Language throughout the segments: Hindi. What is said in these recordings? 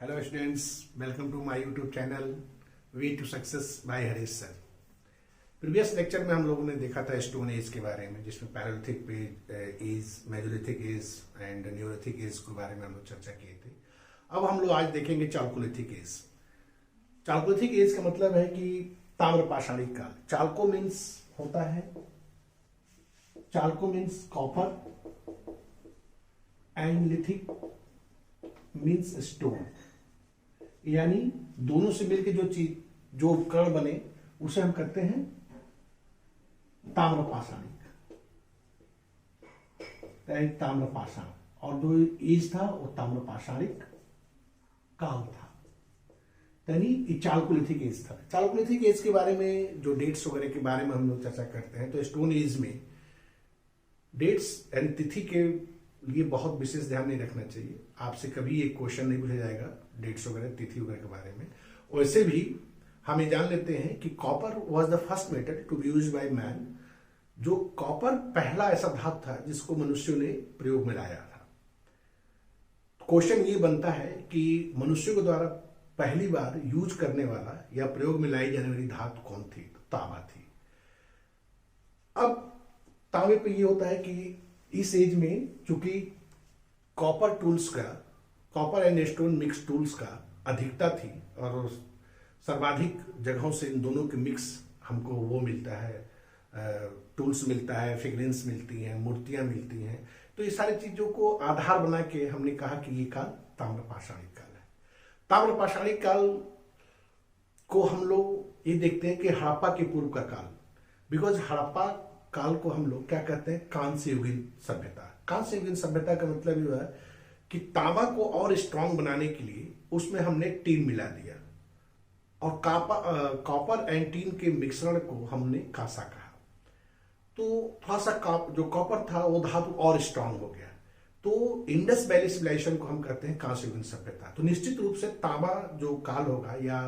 Hello students, welcome to my YouTube channel way to success by Harish sir. Previous lecture में हम लोगों ने देखा था स्टोन एज के बारे में, जिसमें palaeolithic age, mesolithic age and neolithic age के बारे में हम लोग चर्चा किए थे। अब हम लोग आज देखेंगे चालकोलिथिक एज। चालकोलिथिक एज का मतलब है कि ताम्रपाषाणिक काल। चालको मीन्स होता है, chalco means copper and lithic means stone, यानी दोनों से मिलकर जो चीज, जो उपकरण बने उसे हम कहते हैं ताम्रपाषाणिक, ताम्रपाषाण। और जो एज था वो ताम्रपाषाणिक काल था, यानी चालकोलिथिक एज था। चालकोलिथिक एज के बारे में जो डेट्स वगैरह के बारे में हम लोग चर्चा करते हैं, तो स्टोन एज में डेट्स यानी तिथि के लिए बहुत विशेष ध्यान नहीं रखना चाहिए। आपसे कभी एक क्वेश्चन नहीं पूछा जाएगा डेट्स वगैरह, तिथि वगैरह के बारे में। वैसे भी हम ये जान लेते हैं कि copper was the first metal to be used by man. जो कॉपर पहला ऐसा धातु था जिसको मनुष्यों ने प्रयोग में लाया था। क्वेश्चन ये बनता है कि मनुष्यों के द्वारा पहली बार यूज करने वाला या प्रयोग में लाई जाने वाली धातु कौन थी? तो तांबा थी। अब तांबे पे ये होता है कि इस एज में चूंकि कॉपर टूल्स का, copper and stone mix tools का अधिकता थी और सर्वाधिक जगहों से इन दोनों के मिक्स हमको वो मिलता है, टूल्स मिलता है, फिगरेंस मिलती हैं, मूर्तियां मिलती हैं। तो ये सारी चीजों को आधार बना के हमने कहा कि ये काल ताम्रपाषाणिक काल है। ताम्रपाषाणिक काल को हम लोग ये देखते हैं कि हड़प्पा के पूर्व का काल, बिकॉज हड़प्पा काल को हम लोग क्या कहते हैं? कांस्य युगीन सभ्यता। कांस्य युगीन सभ्यता का मतलब ये है कि तांबा को और स्ट्रांग बनाने के लिए उसमें हमने टीन मिला दिया और कॉपर एंड टीन के मिश्रण को हमने कांसा कहा। तो थोड़ा सा जो कॉपर था वो धातु और स्ट्रांग हो गया। तो इंडस वैली सिविलाइजेशन को हम कहते हैं कांस्य युगीन सभ्यता। तो निश्चित रूप से तांबा जो काल होगा या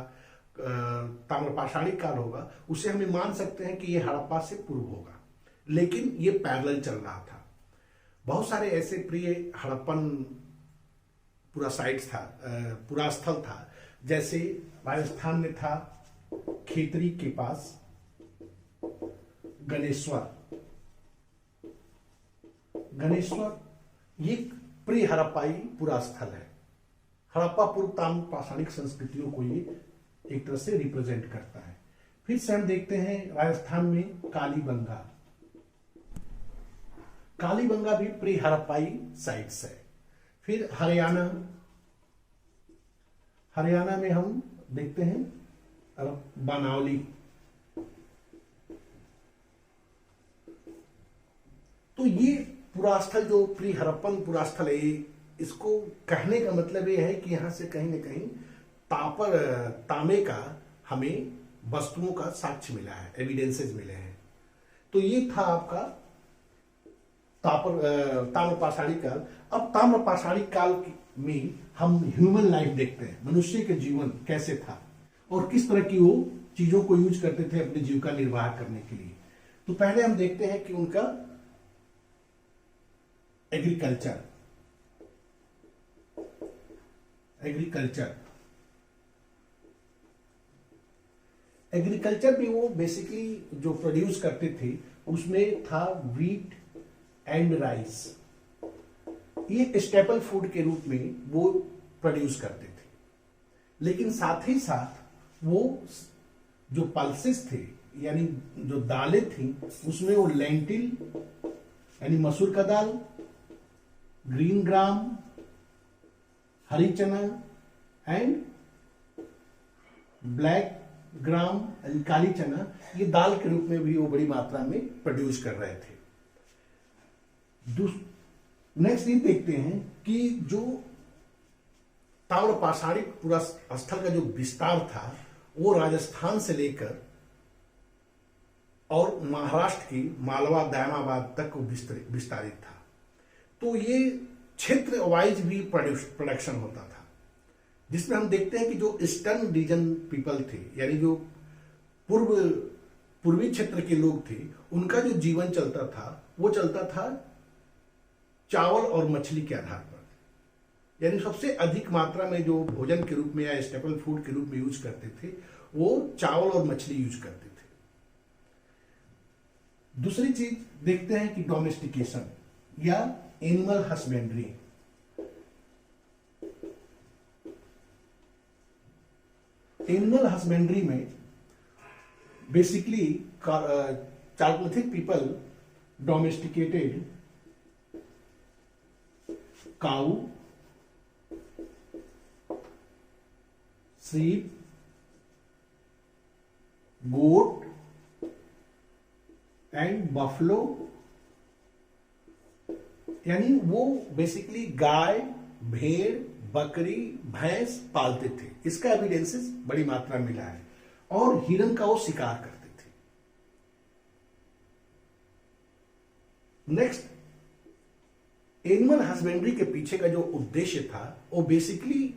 ताम्रपाषाणिक काल होगा, उसे हमें मान सकते हैं कि ये हड़प्पा से पूर्व होगा, लेकिन ये पैरेलल चल रहा था। बहुत सारे ऐसे प्रिय हड़प्पन पूरा साइट्स था, पूरा स्थल था। जैसे राजस्थान में था खेतरी के पास गणेश्वर। ये प्री हड़प्पाई पूरा स्थल है। हड़प्पा पूर्व ताम्रपाषाणिक संस्कृतियों को ये एक तरह से रिप्रेजेंट करता है। फिर से हम देखते हैं राजस्थान में कालीबंगा। कालीबंगा भी प्री हड़प्पाई साइट्स है। फिर हरियाणा में हम देखते हैं बनावली। तो ये पूरा स्थल जो प्री हड़प्पन पूरा स्थल है, इसको कहने का मतलब ये है कि यहां से कहीं ना कहीं तांबे का हमें वस्तुओं का साक्ष्य मिला है, एविडेंसेस मिले हैं। तो ये था आपका ताम्रपाषाणिक काल। अब ताम्रपाषाणिक काल में हम ह्यूमन लाइफ देखते हैं, मनुष्य के जीवन कैसे था और किस तरह की वो चीजों को यूज करते थे अपने जीविका निर्वाह करने के लिए। तो पहले हम देखते हैं कि उनका एग्रीकल्चर में वो बेसिकली जो प्रोड्यूस करते थे उसमें था व्हीट एंड राइस। ये स्टेपल फूड के रूप में वो प्रोड्यूस करते थे, लेकिन साथ ही साथ वो जो पल्सेस थे यानी जो दालें थी उसमें वो लेंटिल यानी मसूर का दाल, ग्रीन ग्राम, हरी चना एंड ब्लैक ग्राम काली चना, ये दाल के रूप में भी वो बड़ी मात्रा में प्रोड्यूस कर रहे थे। नेक्स्ट ये देखते हैं कि जो ताम्रपाषाणिक पूरा स्थल का जो विस्तार था वो राजस्थान से लेकर और महाराष्ट्र की मालवा दयामाबाद तक विस्तारित था। तो ये क्षेत्र वाइज भी प्रोडक्शन होता था, जिसमें हम देखते हैं कि जो ईस्टर्न रीजन पीपल थे यानी जो पूर्वी क्षेत्र के लोग थे, उनका जो जीवन चलता था वो चलता था चावल और मछली के आधार पर। यानी सबसे अधिक मात्रा में जो भोजन के रूप में या स्टेपल फूड के रूप में यूज करते थे वो चावल और मछली यूज करते थे। दूसरी चीज देखते हैं कि डोमेस्टिकेशन या एनिमल हस्बेंड्री। एनिमल हस्बेंड्री में basically Chalcolithic people domesticated cow, sheep, goat and buffalo, यानी वो बेसिकली गाय, भेड़, बकरी, भैंस पालते थे। इसका एविडेंसेस बड़ी मात्रा में मिला है। और हिरन का वो शिकार करते थे। नेक्स्ट, एनिमल हस्बेंड्री के पीछे का जो उद्देश्य था वो बेसिकली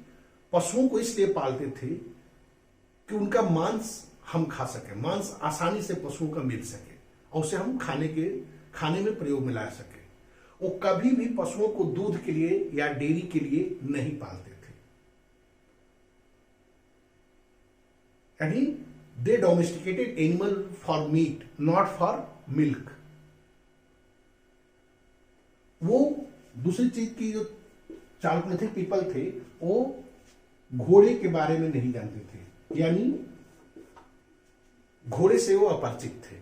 पशुओं को इसलिए पालते थे कि उनका मांस हम खा सके, मांस आसानी से पशुओं का मिल सके और उसे हम खाने में प्रयोग में ला सके। वो कभी भी पशुओं को दूध के लिए या डेयरी के लिए नहीं पालते थे। यानी they domesticated animal for meat not for milk. वो दूसरी चीज की जो चालकोलिथिक पीपल थे वो घोड़े के बारे में नहीं जानते थे, यानी घोड़े से वो अपरिचित थे।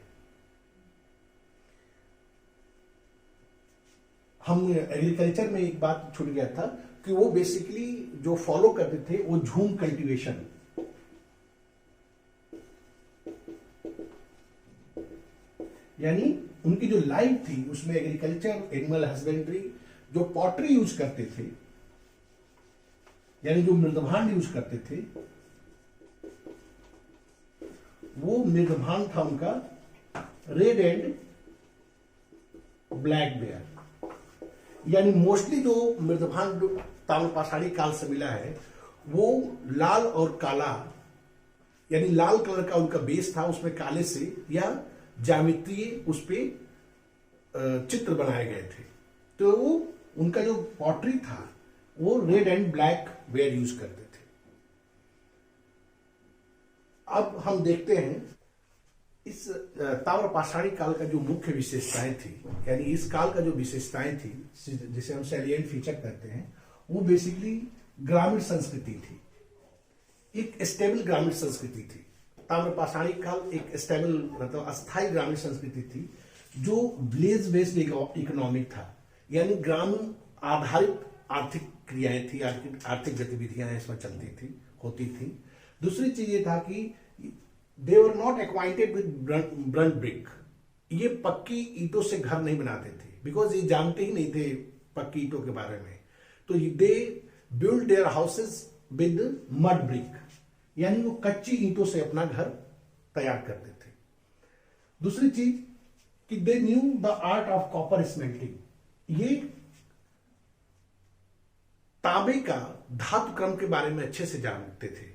हम एग्रीकल्चर में एक बात छूट गया था कि वो बेसिकली जो फॉलो करते थे वो झूम कल्टीवेशन, यानी उनकी जो लाइफ थी उसमें एग्रीकल्चर, एनिमल हस्बेंड्री, जो पॉटरी यूज करते थे यानी जो मृदभांड यूज करते थे, वो मृदभांड था उनका रेड एंड ब्लैक बेयर। यानी मोस्टली जो मृदभांड ताम्रपाषाणी काल से मिला है वो लाल और काला, यानी लाल कलर का उनका बेस था, उसमें काले से या ज्यामितीय उस पे चित्र बनाए गए थे। तो वो उनका जो पॉटरी था वो red and black ware use करते थे। अब हम देखते हैं इस ताम्रपाषाणी काल का जो मुख्य विशेषताएं थी, यानी इस काल का जो विशेषताएं थी जिसे हम सैलिएंट फीचर कहते हैं, वो बेसिकली ग्रामीण संस्कृति थी। एक स्टेबल ग्रामीण संस्कृति थी। ताम्रपाषाणी काल एक स्टेबल मतलब अस्थायी ग्रामीण संस्कृति थी जो विलेज बेस्ड इकोनॉमिक था, यानी ग्राम आधारित आर्थिक क्रियाएं थी, आर्थिक गतिविधियां इसमें चलती थी, होती थी। दूसरी चीज ये था कि they were not acquainted with burnt brick. ये पक्की ईंटों से घर नहीं बनाते थे, बिकॉज ये जानते ही नहीं थे पक्की ईंटों के बारे में। तो they build their houses with mud brick, यानी वो कच्ची ईंटों से अपना घर तैयार करते थे। दूसरी चीज कि they knew the art of copper smelting. ये तांबे का धातु क्रम के बारे में अच्छे से जानते थे।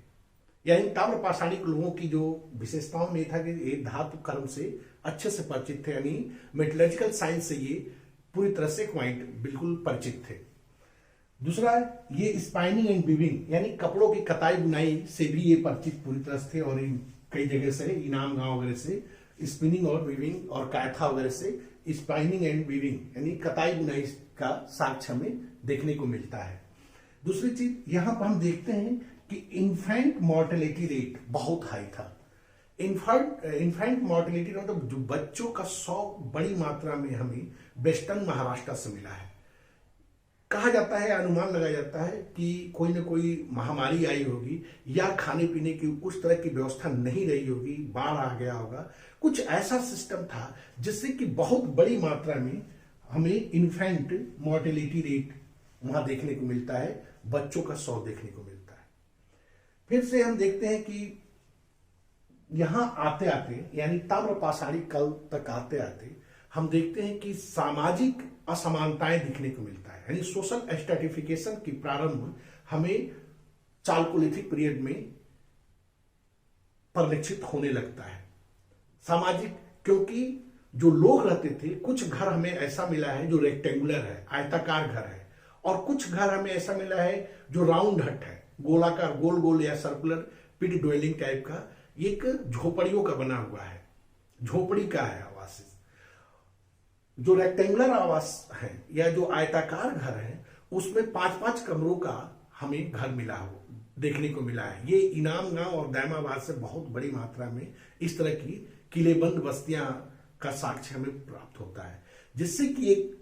यानी ताम्रपाषाणी लोगों की जो विशेषताओं में था कि ये धातु क्रम से अच्छे से परिचित थे, यानी मेटलर्जिकल साइंस से ये पूरी तरह से बिल्कुल परिचित थे। दूसरा, ये स्पाइनिंग एंड वीविंग, यानी कपड़ों की कताई बुनाई से भी ये परिचित पूरी तरह से थे। और कई जगह से इनाम गांव वगैरह से स्पिनिंग और वीविंग और कायथा वगैरह से स्पाइनिंग एंड वीविंग यानी कताई बुनाई का साक्ष्य हमें देखने को मिलता है। दूसरी चीज यहां पर हम देखते हैं कि इन्फेंट मॉर्टेलिटी रेट बहुत हाई था। इन्फेंट मॉर्टेलिटी मतलब जो बच्चों का 100 बड़ी मात्रा में हमें वेस्टर्न महाराष्ट्र से मिला है। कहा जाता है, अनुमान लगाया जाता है कि कोई ना कोई महामारी आई होगी या खाने पीने की उस तरह की व्यवस्था नहीं रही होगी, बाढ़ आ गया होगा, कुछ ऐसा सिस्टम था जिससे कि बहुत बड़ी मात्रा में हमें इन्फेंट मॉर्टेलिटी रेट वहां देखने को मिलता है, बच्चों का 100 देखने को मिलता है। फिर से हम देखते हैं कि यहां आते आते यानी ताम्रपाषाणी काल तक आते आते हम देखते हैं कि सामाजिक असमानताएं दिखने को मिलता है, यानी सोशल स्ट्रेटिफिकेशन की प्रारंभ हमें चालकोलिथिक पीरियड में परिलक्षित होने लगता है। सामाजिक, क्योंकि जो लोग रहते थे, कुछ घर हमें ऐसा मिला है जो रेक्टेंगुलर है, आयताकार घर है, और कुछ घर हमें ऐसा मिला है जो राउंड हट है, गोलाकार, गोल गोल या सर्कुलर पिट ड्वेलिंग टाइप का, एक झोपड़ियों का बना हुआ है, झोपड़ी का है आवास। जो रेक्टेंगुलर आवास है या जो आयताकार घर है उसमें 5-5 कमरों का हमें घर मिला हो, देखने को मिला है। ये इनाम गांव और दायमाबाद से बहुत बड़ी मात्रा में इस तरह की किलेबंद बस्तियां का साक्ष्य हमें प्राप्त होता है, जिससे कि एक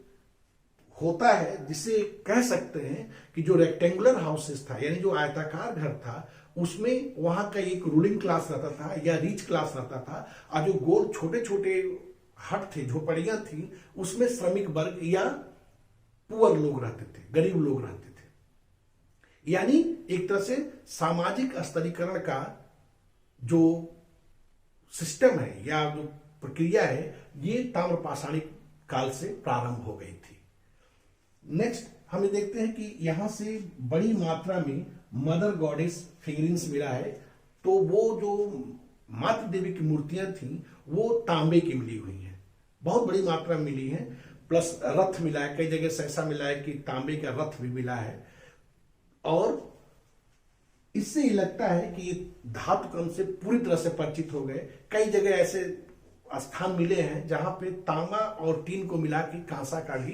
होता है, जिसे कह सकते हैं कि जो रेक्टेंगुलर हाउसेस था यानी जो आयताकार घर था उसमें वहां का एक रूलिंग क्लास रहता था या रिच क्लास रहता था, और जो गोल छोटे छोटे हट थे, झोपड़ियां थी, उसमें श्रमिक वर्ग या पुअर लोग रहते थे, गरीब लोग रहते थे। यानी एक तरह से सामाजिक स्तरीकरण का जो सिस्टम है या जो प्रक्रिया है ये ताम्रपाषाणिक काल से प्रारंभ हो गई थी। नेक्स्ट हमें देखते हैं कि यहां से बड़ी मात्रा में मदर गॉडेस फिगरिंग्स मिला है। तो वो जो मातृ देवी की मूर्तियां थी वो तांबे की मिली हुई हैं, बहुत बड़ी मात्रा में मिली है। प्लस रथ मिला है, कई जगह से ऐसा मिला है कि तांबे का रथ भी मिला है। और इससे ये लगता है कि धातु कण से पूरी तरह से परिचित हो गए। कई जगह ऐसे स्थान मिले हैं जहां पे तांबा और टीन को मिला के कांसा का भी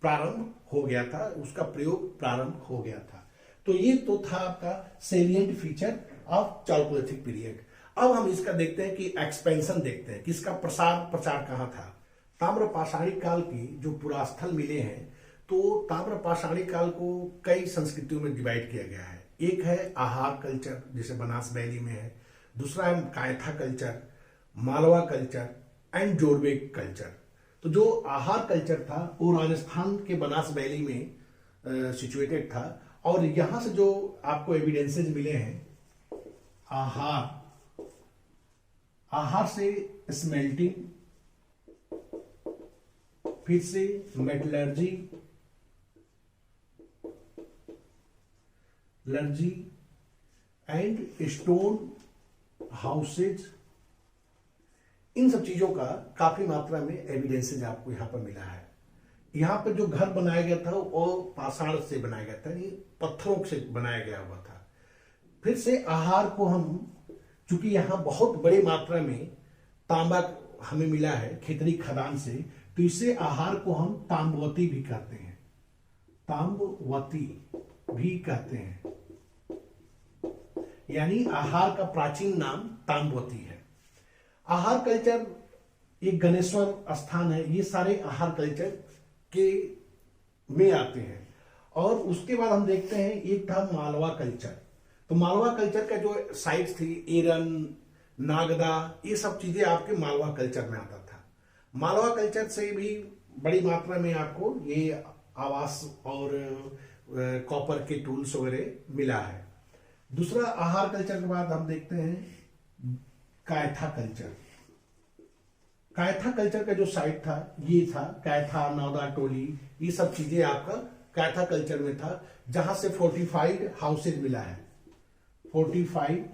प्रारंभ हो गया था, उसका प्रयोग प्रारंभ हो गया था। तो ये तो था आपका salient feature of Chalcolithic period. अब हम इसका देखते हैं कि एक्सपेंशन देखते हैं कि इसका प्रचार कहां था। ताम्रपाषाणिक काल की जो पुरास्थल मिले हैं, तो ताम्रपाषाणिक काल को कई संस्कृतियों में डिवाइड किया गया है। एक है आहार कल्चर, जैसे बनास वैली में है। दूसरा है Kayatha culture, Malwa culture and Jorwe culture. तो जो आहार कल्चर था वो राजस्थान के बनास वैली में सिचुएटेड था, और यहां से जो आपको एविडेंसेज मिले हैं आहार से स्मेल्टिंग, फिर से मेटलर्जी एंड स्टोन हाउसेज, इन सब चीजों का काफी मात्रा में एविडेंसेज आपको यहां पर मिला है। यहां पर जो घर बनाया गया था वो पाषाण से बनाया गया था, ये पत्थरों से बनाया गया हुआ था। फिर से आहार को हम, चूंकि यहां बहुत बड़ी मात्रा में तांबा हमें मिला है खेतरी खदान से, तो इसे आहार को हम तांबवती भी कहते हैं, तांबवती भी कहते हैं। यानी आहार का प्राचीन नाम तांबवती है। आहार कल्चर एक गणेश्वर स्थान है, ये सारे आहार कल्चर के में आते हैं। और उसके बाद हम देखते हैं एक था मालवा कल्चर। तो मालवा कल्चर का जो साइट्स थी, एरन, नागदा, ये सब चीजें आपके मालवा कल्चर में आता था। मालवा कल्चर से भी बड़ी मात्रा में आपको ये आवास और कॉपर के टूल्स वगैरह मिला है। दूसरा आहार कल्चर के बाद हम देखते हैं कायथा कल्चर। कायथा कल्चर का जो साइट था ये था कायथा, नौदा टोली, ये सब चीजें आपका कायथा कल्चर में था, जहां से फोर्टिफाइड हाउसेज मिला है, फोर्टिफाइड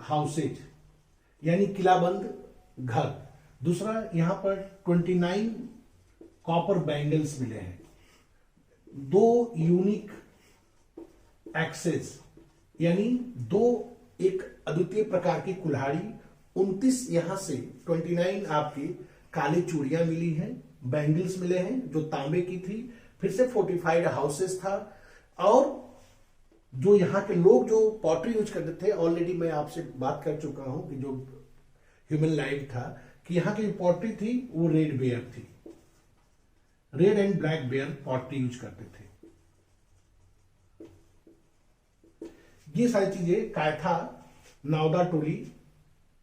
हाउसेज यानी किलाबंद घर। दूसरा यहां पर 29 कॉपर बैंगल्स मिले हैं, 2 यूनिक एक्सेस यानी 2 एक अद्वितीय प्रकार की कुल्हाड़ी, 29 यहां से 29 आपकी काली चूड़ियां मिली हैं, बैंगल्स मिले हैं जो तांबे की थी। फिर से फोर्टिफाइड हाउसेस था। और जो यहाँ के लोग जो पॉटरी यूज करते थे, ऑलरेडी मैं आपसे बात कर चुका हूं कि जो ह्यूमन लाइफ था कि यहाँ की पॉटरी थी वो रेड बेयर थी, red and black ware pottery use करते थे। ये सारी चीजें कायथा नावदा टोली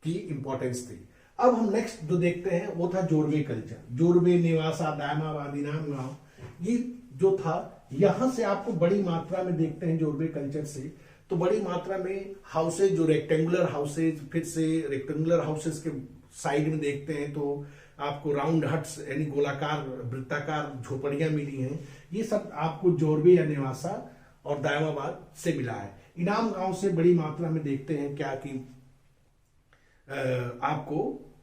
की इंपॉर्टेंस थी। अब हम नेक्स्ट जो देखते हैं वो था जोरवे कल्चर। जोरवे, नेवासा, दायमाबाद, इनाम गांव, ये जो था यहां से आपको बड़ी मात्रा में देखते हैं जोरवे कल्चर से। तो बड़ी मात्रा में हाउसेज, जो रेक्टेंगुलर हाउसेज, फिर से रेक्टेंगुलर हाउसेज के साइड में देखते हैं तो आपको राउंड हट्स यानी गोलाकार वृत्ताकार झोपड़ियां मिली हैं। ये सब आपको जोरवे या नेवासा और दायमाबाद से मिला है। इनाम गांव से बड़ी मात्रा में देखते हैं क्या कि आपको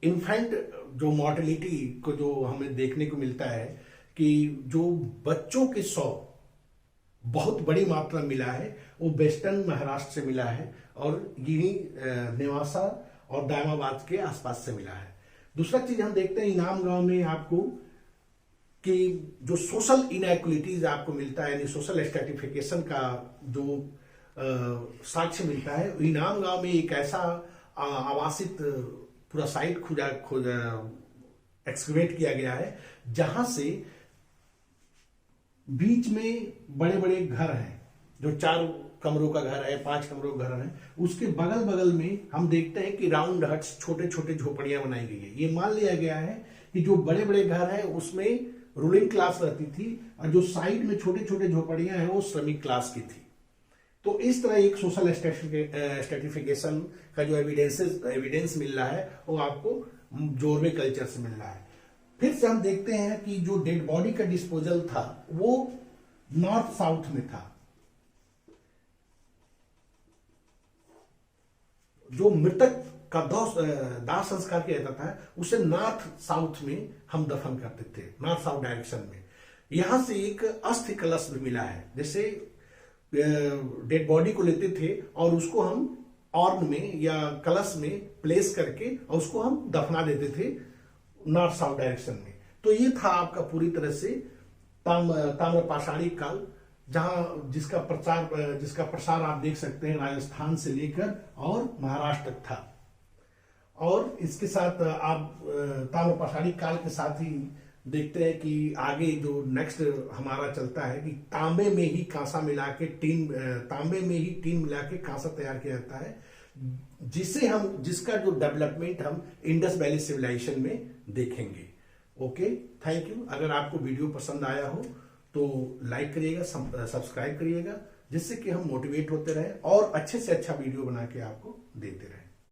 इन्फेंट जो मॉर्टेलिटी को जो हमें देखने को मिलता है कि जो बच्चों के शव बहुत बड़ी मात्रा मिला है वो वेस्टर्न महाराष्ट्र से मिला है और यही नेवासा और दायमाबाद के आसपास से मिला है। दूसरा चीज हम देखते हैं इनाम गांव में आपको कि जो सोशल इनइक्वलिटीज आपको मिलता है, यानी सोशल स्ट्रेटिफिकेशन का जो साक्ष्य मिलता है। इनाम गांव में एक ऐसा आवासित पूरा साइट खोजा एक्सकवेट किया गया है जहां से बीच में बड़े बड़े घर हैं, जो 4 कमरों का घर है, 5 कमरों का घर है, उसके बगल बगल में हम देखते हैं कि राउंड हट्स, छोटे छोटे झोपड़ियां बनाई गई है। ये मान लिया गया है कि जो बड़े बड़े घर हैं उसमें रूलिंग क्लास रहती थी और जो साइड में छोटे छोटे झोपड़ियां हैं वो श्रमिक क्लास की थी। तो इस तरह एक सोशल स्ट्रेटिफिकेशन का जो एविडेंस मिल रहा है वो आपको जोरवे कल्चर से मिल रहा है। फिर से हम देखते हैं कि जो डेड बॉडी का डिस्पोजल था वो नॉर्थ साउथ में था। जो मृतक का दाह संस्कार किया जाता था उसे नॉर्थ साउथ में हम दफन करते थे, नॉर्थ साउथ डायरेक्शन में। यहां से एक अस्थि कलश भी मिला है, जैसे डेड बॉडी को लेते थे और उसको हम ऑर्न में या कलश में प्लेस करके और उसको हम दफना देते थे नॉर्थ साउथ डायरेक्शन में। तो ये था आपका पूरी तरह से ताम्र पाषाणिक काल, जहां जिसका प्रसार आप देख सकते हैं राजस्थान से लेकर और महाराष्ट्र तक था। और इसके साथ आप ताम्र पाषाणिक काल के साथ ही देखते हैं कि आगे जो नेक्स्ट हमारा चलता है कि तांबे में ही कांसा मिला के टीन मिला के कांसा तैयार किया जाता है, जिसका जो डेवलपमेंट हम इंडस वैली सिविलाइजेशन में देखेंगे। Okay, thank you. अगर आपको वीडियो पसंद आया हो तो लाइक करिएगा, सब्सक्राइब करिएगा, जिससे कि हम मोटिवेट होते रहें और अच्छे से अच्छा वीडियो बना के आपको देते रहें।